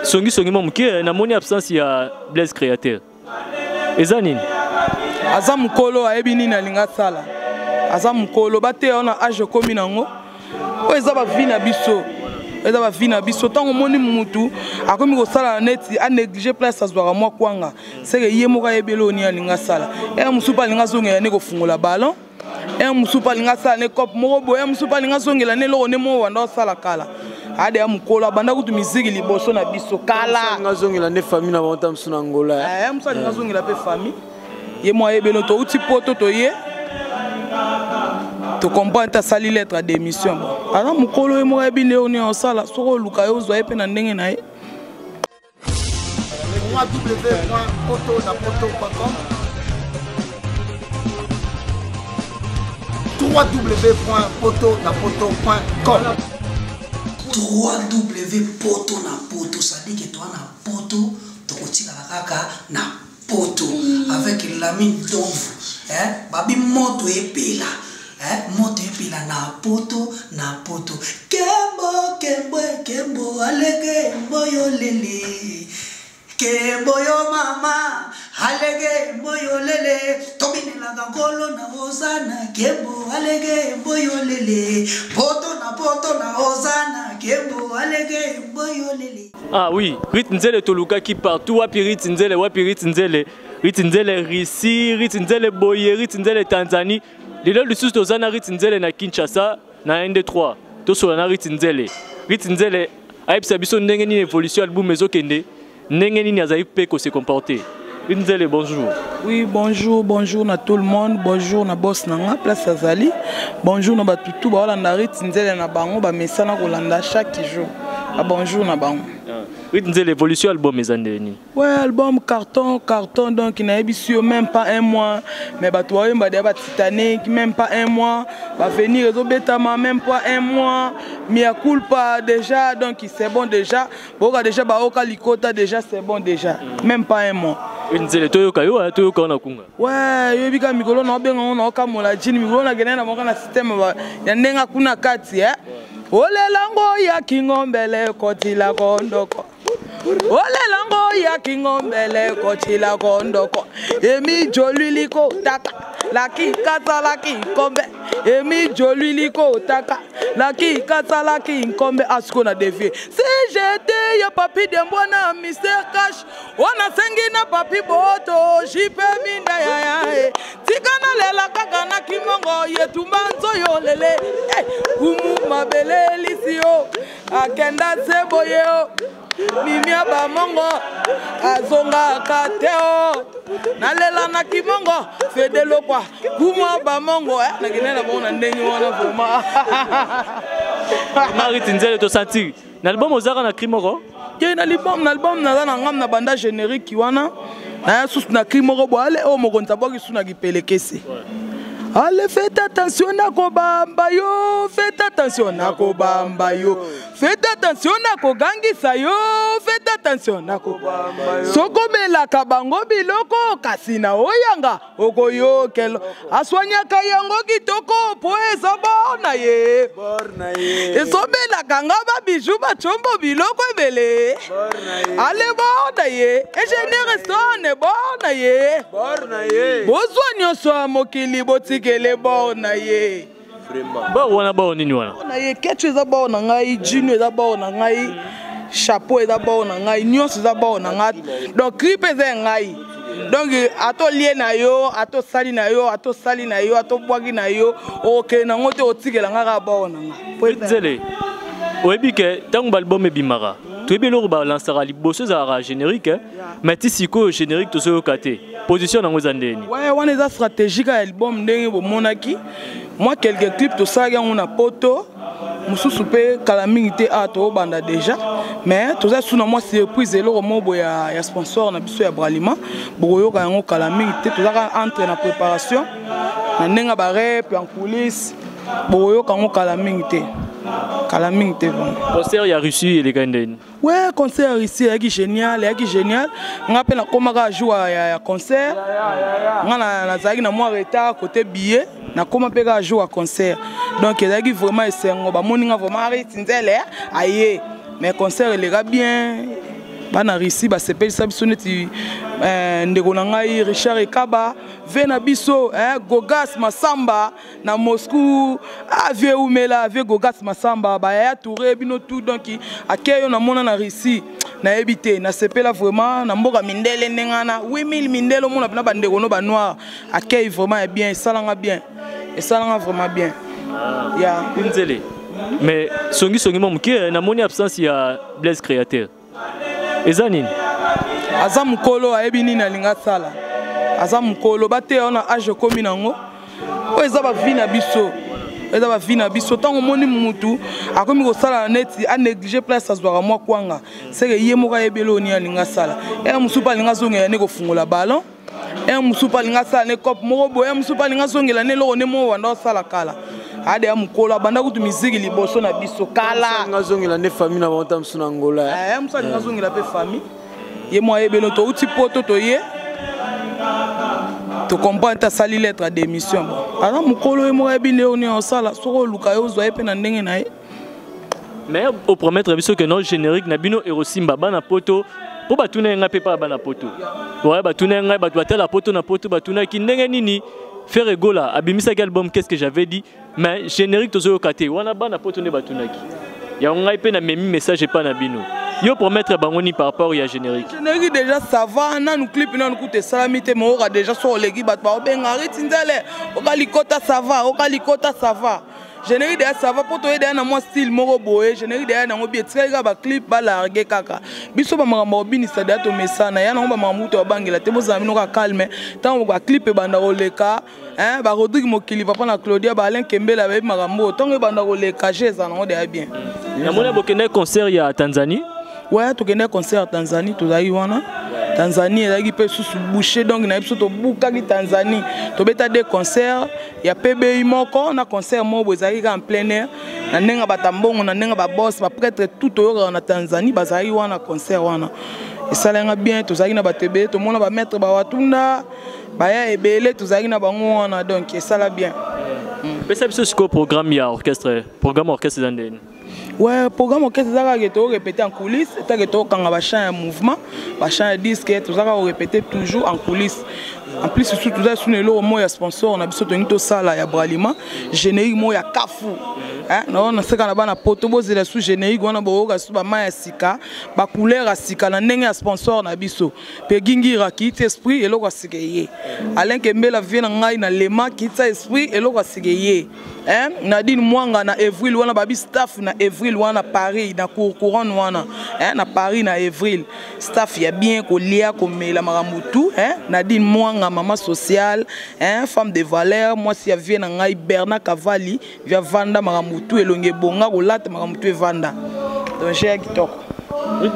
songi mamuke na moni absence ya Blaise Créateur. Ezanine. Aza mukolo ayebi nini alinga sala. Aza mukolo bate ona age komi nango. O eza ba vie na biso. Eza ba vie na biso tango moni mutu akomi ko sala neti a négliger place azwaka mwa kwanga. Seke ye moka yebelo ni alinga sala. E musupa alinga zonga ne ko fungola ballon. E musupa alinga sala ne cop moko boye musupa alinga zongela ne loko ne mo wanda sala kala. Ade ya mukolo banda kutu miziki liboso na biso kala. Ngazongela ne famille na bonta msuna ngola. Musa ngazongela pe famille. Ye moi ebelo to uti poto to ye. To comprendre ta sali lettre d'émission. Alors mukolo ye moi ebine oni en sala soko luka yo zo epe na ndenge na ye. www.poto.com www.poto.com www.poto, ça dit que toi na poto, tu continues la kaka na poto avec la mine d'ombre, babi moto et pila, moto et pila na poto, kembo, alege moyo lele, kembo yo mama, alege moyo lele, tobine la gangolo na ozana, kembo alege moyo lele, poto na ozana, kembo alege moyo lele. Ah oui, Ritinzele Toluka qui partout, wapi Ritinzele, Rissi, Ritinzele Boye, Ritinzele Tanzanie. Les deux sous Tozana Ritinzele na Kinshasa, na ND3. Toso na Ritinzele. Ritinzele, aïe sabiso n'engeni évolution album mezo kende, n'engeni ni azaï peko se comporter. Ritinzele, bonjour. Oui, bonjour na tout le monde, bonjour na boss nanga, place Azali. Bonjour na batutu, ba Holanda Ritinzele na bango, ba mesana Holanda chaque jour. Ah, bonjour na bango. Ritinzele évolution album mes années. Ouais, album carton, donc il n'a même pas un mois. Mais bah toi, il m'a Titanic, même pas un mois. Va venir au Betama, même pas un mois. Mia culpa déjà, donc c'est bon déjà. Boka déjà, bah Oka Likota déjà, c'est bon déjà. Même pas un mois. Ritinzele toyoka yo, toyoka na kunga. Ouais, yo bika mikolo na benga na oka mola jini mikolo na gena na moka na système ya ndenga kuna kati Olelango ya kingombele kotila kondoko. Olelango ya kingombele kotila kondoko. Emi joliliko taka. Laki kata laki kombe. Emi joliliko taka. Laki kata laki kombe asko na défier. Si j'étais ya papi dembona Mr Cash. Wana sengi na papi boto. Jipe minda ya. Tikana lela kaka na kimongo yetumanzo yo lele. Kumu mabele lisio. Akenda seboyeo. Mimia ba mongo azonga kateo nalela na kimongo fedelo kwa kuma ba mongo na kinena bona ndenyi wana boma Ritinzele to sentir na album ozaka na Krimoko ke na album na na ngam na banda générique wana na sus na Krimoko bo ale o mokonza boki suna kipelekese. Allez, faites attention à Kobamba yo, faites attention à Kobamba yo, faites attention à Kogangisa yo, faites attention à Kobamba yo. Sokomela kabango biloko kasina oyanga okoyo kelo aswanya kayango kitoko poeza bona ye. Borna ye. Esobela kanga ba biju ba chombo biloko ebele. Borna ye. Ale bona ye. Engineer sonne bona ye. Borna ye. Bozwanyo so mokili botiki les bornes ye vraiment ba wana ba nini wana na ye ketchu za ba na ngai jinu za ba na ngai chapeau za ba na ngai nyos za ba na ngai donc grippe za ngai donc ato lié na yo ato sali na yo ato bwagi na yo OK na ngote otikela ngaka ba na ngai Ritinzele oebike tango album ebimara toyebi eloko balansaka liboso ezalaka générique mais ti sikoyo générique tozoyoka te position nango eza ndeni ouais wana eza stratégique ya album ndenge bomonaki moi quelques clips tosalaki yango na poto mosusu mpe kala mingi te a toobanda déjà mais toza suna mwa surprise eloko moko ya sponsor na biso ya Bralima bokoyoka yango kala mingi te tozaka entre na préparation na ndenge barep en coulisse bokoyoka yango kala mingi te. Concert ya Russie les gandeni. Ouais, concert Russie est génial, On appelle comment jouer à concert. On a zagi na moi retard côté billet, na comment pega jouer à concert. Donc il y a vraiment essayé, on va moninga vraiment Ritinzele aïe. Mais concert il est bien. bana Russie basepelisa biso neti ndeko na ngai Richard Ekaba vena biso Gogas Masamba na Moscou avie umela avie Gogas Masamba baya touré bino tout donc akeyo na mona na Russie na ebité na sepela vraiment na mboka mindele ndengana 8000 mindele mona bana bandeko no ba noir akei vraiment bien esalanga vraiment bien ya Nzele mais songi momuke na moni absence ya Blaise Créateur ezanini aza mukolo ayebi nini alinga sala aza mukolo bate ona age komi nango o eza ba vie na biso tango moni mutu akomi ko sala neti a négliger place azwaka mwa kwanga seke ye moka yebelo ni alinga sala musupa alinga zongela ne ko fungola ballon musupa alinga sala ne cop moko boye musupa alinga zongela ne loko ne mo wanda sala kala ade amukola banda kutu miziki liboso na biso kala ngazongela ne famille na bonta msuna ngola musa ngazongela pe famille ye mo yebelo to uti poto to ye to comprendre ta sali lettre d'émission alors mukolo ye mo yebine oni en sala soko luka yo zo yepe na ndenge na ye mais au promettre biso que non générique na bino erosimba bana poto po batuna nga pe pa bana poto ouais batuna nga batu batela poto na poto batuna ki ndenge nini faire egola abimisa album qu'est-ce que j'avais dit mais générique tozo kate wana bana poto ne batunaki ya ngai pe na memi message pa na bino yo promettre bangoni par rapport ya générique déjà ça va na nous clip na nous coûte salamité mais on a déjà sur les gars ba benga Ritindele okalikota ça va générique déjà ça va pour toi déjà na moi style moko boye générique déjà na ngobi etika ba clip ba larguer kaka biso ba makambo bini ça date mesana ya na ba mamuto bangela te bozami no ka calme tant ba clip banda oleka ba Rodrigue Mokili papa na Claudia ba Alain Kembela ba makambo tant banda oleka jeza na déjà bien na mona bokene concert ya Tanzanie ouais tu connais concert à Tanzanie tu as eu wana Tanzanie elle a qui peut sous boucher donc na biso to buka ki Tanzanie to beta des concerts ya PBI moko na concert mo bozali en plein air na nenga batambongo na nenga ba boss ba prêtre tout au na Tanzanie bazali wana concert wana et ça lenga bien to zali na ba TB to mona ba mettre ba watunda ba ya ebele to zali na bango wana donc et ça la bien pesa biso siko programme ya orchestre zandeni. Ouais, programme orchestre ça que tu répéter en coulisses, ça que tu quand va changer mouvement, va changer disque, tout ça on répéter toujours en coulisses. En plus surtout tout ça sur le lot moi sponsor on a biso to sala ya Bralima, générique moi ya Kafu. Non, on sait qu'on a bana poto bozela sous générique on a boka sous ba maya sika, ba couleur sika na ndenge ya sponsor na biso. Pe gingira ki esprit et loko sikeye. Alain Kembela vient ngai na lema ki esprit et loko sikeye. Nadine Mwanga na Evril wana babi staff na Evril wana Paris na couronne wana na Paris na Evril staff ya bien ko lia ko mela maramutu Nadine Mwanga maman sociale femme de valeur moi si ya vient na ngai Bernard Cavalli via vanda maramutu elonge bonga ko lata maramutu e vanda donc j'ai kitoko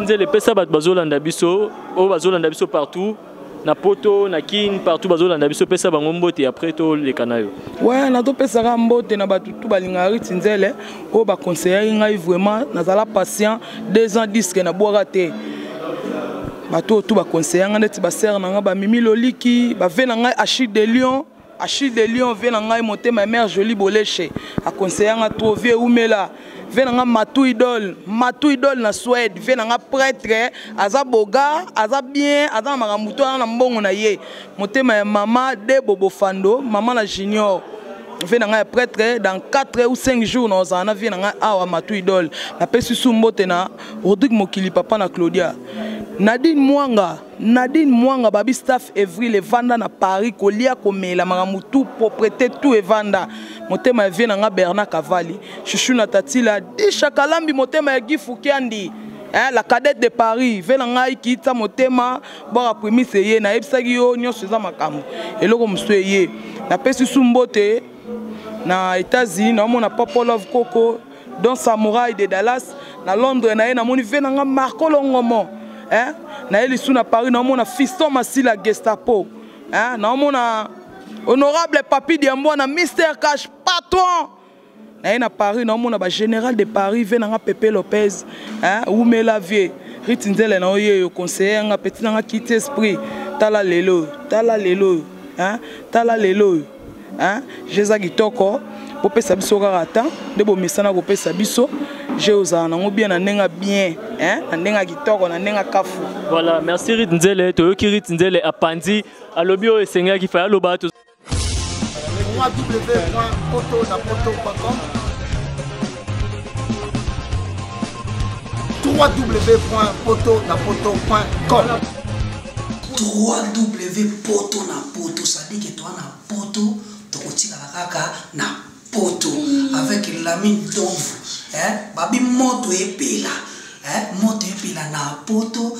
Nzele pesa bat bazolanda biso o bazolanda biso partout na poto na kin partout bazolanda biso pesa bango mbote après to le kanayo ouais na to pesa ka mbote na batutu balinga Ritindele o ba conseiller ngai vraiment nazala patient 2 ans disque na boira te bato tout ba conseiller ngai neti ba ser na nga ba Mimi Loliki ba ve na ngai Achille de Lion ve na ngai monter ma mère Jolie Boleche a conseiller nga trouver umela venanga Matu Idol na Suède venanga prêtre aza boga aza bien aza makamuto na mbongo na ye motema ya mama de Bobo Fando mama na Junior venanga prêtre dans 4 ou 5 jours na ozana venanga awa Matu Idol na pesi sumbote na Rodrigue Mokili papa na Claudia Nadine Mwanga babi staff Evril le vanda na Paris kolia komela makamutu propriété tout e vanda motema ya venanga Bernard Cavalli chouchou na tatila di chakalambi motema ya Gifu Kiandi la cadette de Paris venanga ikita motema bora premise ye na ebisaki yo nyonso za makambo eloko mso ye na pesi sumbote na États-Unis na mona Papa Love Coco Don Samouraï de Dallas na Londres na ye na moni venanga Marco Longomo na eli sous na Paris na mona Fiston Masila Gestapo na mona honorable Papi Diambo na Mister Cash patron na Paris na mona ba général de Paris venanga Pepe Lopez Oumela Vie Ritindele na oye conseiller nga petit nga quitter esprit tala lelo Jésus kitoko po pesa biso rata de bo misana ko pesa biso j'ai osé on bien nanenga bien hein nanenga kitoko nanenga kafu. Voilà, merci Ritinzele, Toyoki Ritinzele apandi alobio esenga ki fa aloba to www.poto.com www.poto.com www.poto, ça dit que toi na poto tokotika la kaka na poto avec la mine d'ombre hein babi moto epela hein moto epela na poto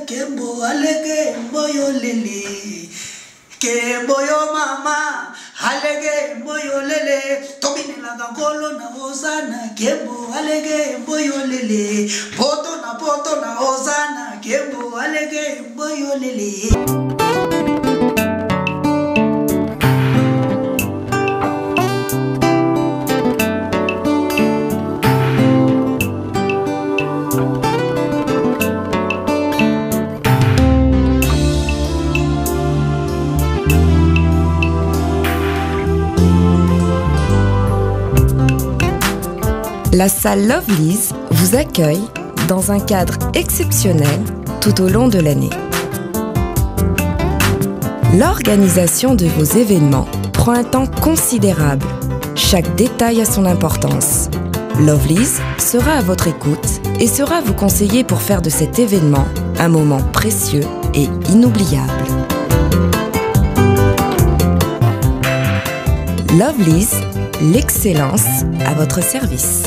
kembo alege moyo lele kembo yo mama alege moyo lele tobine la gangolo na ozana kembo alege moyo lele poto na ozana kembo alege moyo lele. La salle Lovely's vous accueille dans un cadre exceptionnel tout au long de l'année. L'organisation de vos événements prend un temps considérable. Chaque détail a son importance. Lovely's sera à votre écoute et sera vous conseiller pour faire de cet événement un moment précieux et inoubliable. Lovely's, l'excellence à votre service.